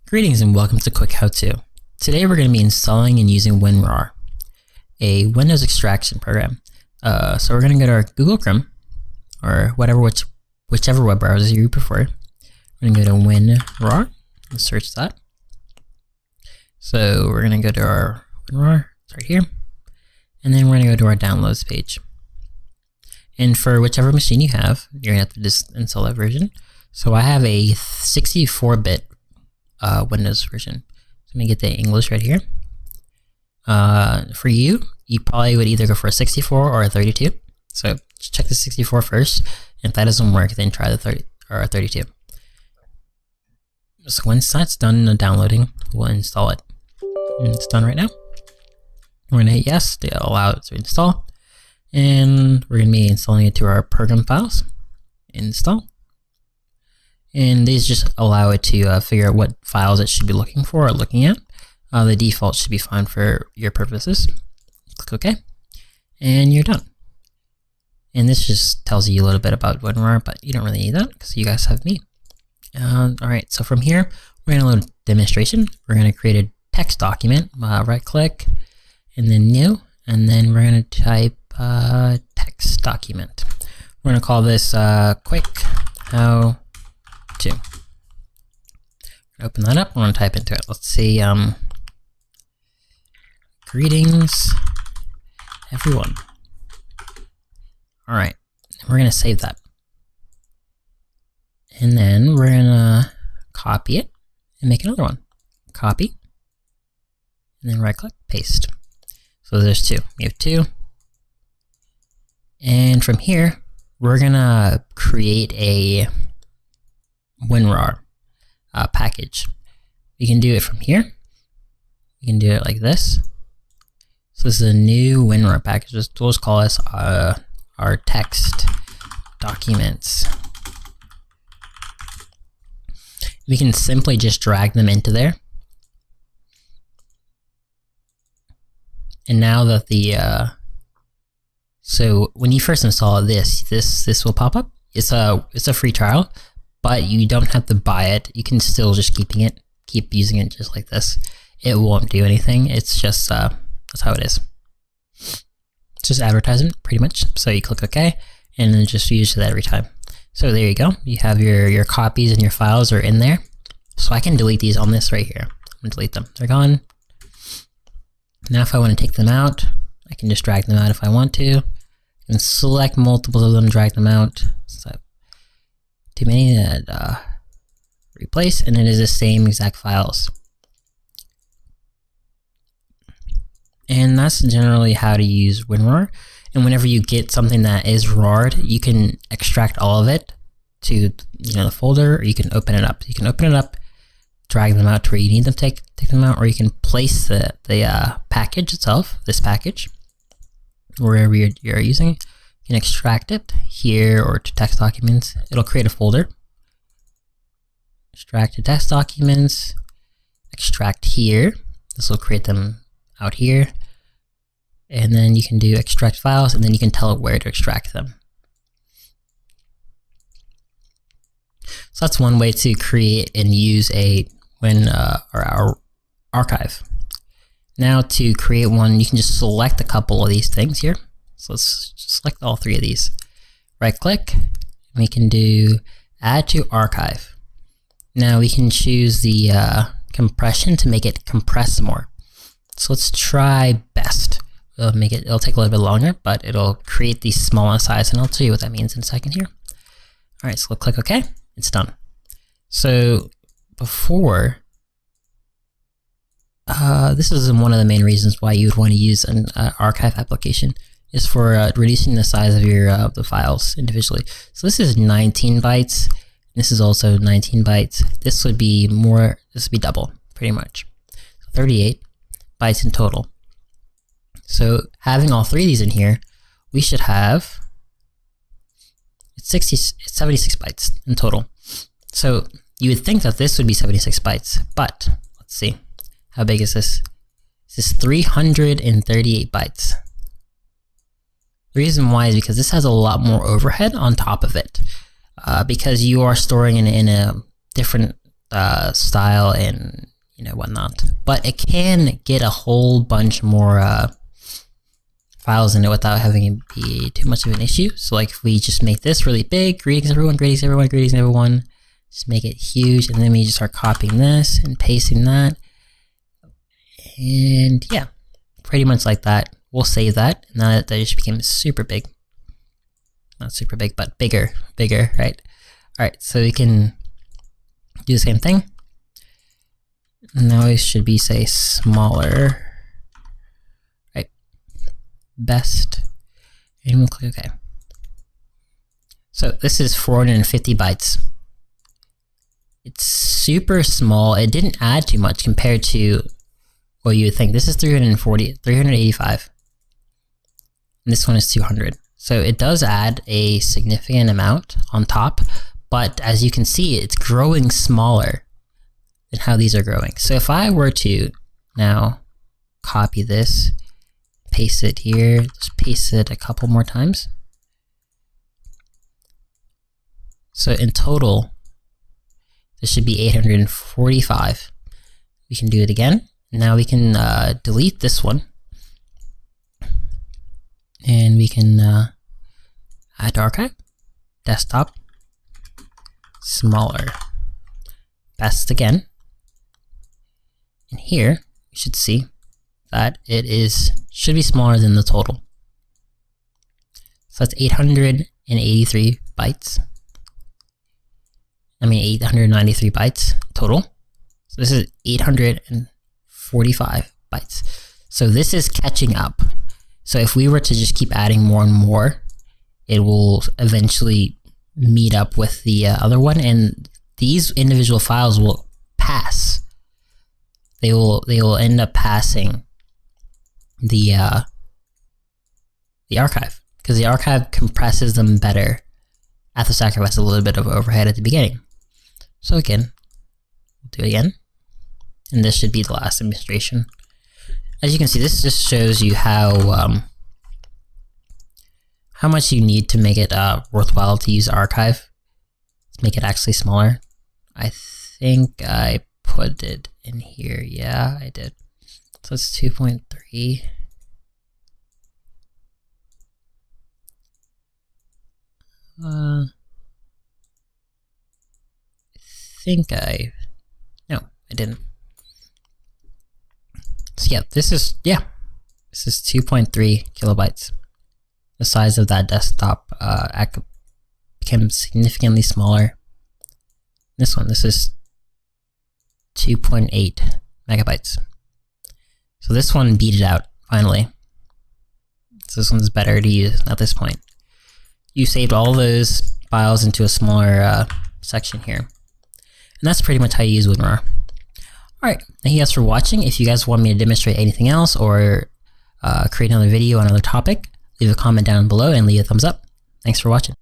Greetings and welcome to Quick How To. Today we're going to be installing and using winrar, a Windows extraction program. So we're going to go to our Google Chrome, or whichever web browser you prefer. We're going to go to winrar and search that. So we're going to go to our winrar, it's right here, and then we're going to go to our downloads page. And for whichever machine you have, you're going to have to just install that version. So I have a 64-bit Windows version. So let me get the English right here. For you probably would either go for a 64 or a 32. So check the 64 first. If that doesn't work, then try the 30 or a 32. So once that's done downloading, we'll install it. And it's done right now. We're gonna hit yes to allow it to install. And we're gonna be installing it to our program files. Install. And these just allow it to figure out what files it should be looking for or looking at. The default should be fine for your purposes. Click OK, and you're done. And this just tells you a little bit about winrar, but you don't really need that because you guys have me. Alright, so from here, we're going to load demonstration. We're going to create a text document, right click, and then new, and then we're going to type text document. We're going to call this quick how to. Open that up, we're going to type into it. Let's see, greetings everyone. Alright, we're going to save that. And then we're going to copy it and make another one. Copy, and then right click, paste. So there's two. We have two. And from here, we're going to create a winrar package. We can do it from here. We can do it like this. So this is a new winrar package. We'll just call this our text documents. We can simply just drag them into there. And now that so when you first install this will pop up. It's a free trial, but you don't have to buy it. You can still just keep using it just like this. It won't do anything. It's just that's how it is. It's just advertisement pretty much. So you click OK, and then just use it every time. So there you go. You have your copies and your files are in there. So I can delete these on this right here. I'm gonna delete them. They're gone. Now if I want to take them out, I can just drag them out if I want to. I can select multiple of them, drag them out. So too many that replace, and it is the same exact files. And that's generally how to use winrar. And whenever you get something that is RAR'd, you can extract all of it to the folder, or you can open it up. You can open it up, drag them out to where you need them, take them out, or you can place the package itself, this package, wherever you're using it. You can extract it here or to text documents. It'll create a folder. Extract to text documents, extract here. This will create them out here. And then you can do extract files, and then you can tell it where to extract them. So that's one way to create and use a our archive. Now to create one, you can just select a couple of these things here. So let's just select all three of these. Right click, and we can do add to archive. Now we can choose the compression to make it compress more. So let's try best. It'll take a little bit longer, but it'll create the smallest size, and I'll tell you what that means in a second here. Alright, so we'll click OK. It's done. So before, this is one of the main reasons why you would want to use an archive application, is for reducing the size of your the files individually. So this is 19 bytes. This is also 19 bytes. This would be more. This would be double, pretty much. 38 bytes in total. So having all three of these in here, we should have 76 bytes in total. So you would think that this would be 76 bytes, but let's see. How big is this? This is 338 bytes. The reason why is because this has a lot more overhead on top of it. Because you are storing in a different style and whatnot. But it can get a whole bunch more files in it without having it be too much of an issue. So like if we just make this really big, greetings everyone, greetings everyone, greetings everyone, just make it huge, and then we just start copying this and pasting that. And yeah, pretty much like that. We'll save that. Now that just became super big. Not super big, but bigger, right? Alright, so we can do the same thing. Now it should be, say, smaller. Right. Best. And we'll click OK. So this is 450 bytes. It's super small. It didn't add too much compared to what you would think. This is 385. And this one is 200. So it does add a significant amount on top, but as you can see, it's growing smaller than how these are growing. So if I were to now copy this, paste it here, just paste it a couple more times. So in total, this should be 845. We can do it again. Now we can delete this one. And we can add to archive, desktop, smaller, best again. And here, you should see that it should be smaller than the total. So that's 883 bytes. 893 bytes total. So this is 845 bytes. So this is catching up. So if we were to just keep adding more and more, it will eventually meet up with the other one, and these individual files will pass. They will end up passing the archive, because the archive compresses them better at the sacrifice a little bit of overhead at the beginning. So again, we'll do it again, and this should be the last demonstration. As you can see, this just shows you how much you need to make it worthwhile to use archive. Let's make it actually smaller. I think I put it in here. Yeah, I did. So it's 2.3. No, I didn't. So yeah, this is 2.3 kilobytes. The size of that desktop became significantly smaller. This is 2.8 megabytes. So this one beat it out, finally. So this one's better to use at this point. You saved all those files into a smaller section here. And that's pretty much how you use winrar. Alright, thank you guys for watching. If you guys want me to demonstrate anything else or create another video on another topic, leave a comment down below and leave a thumbs up. Thanks for watching.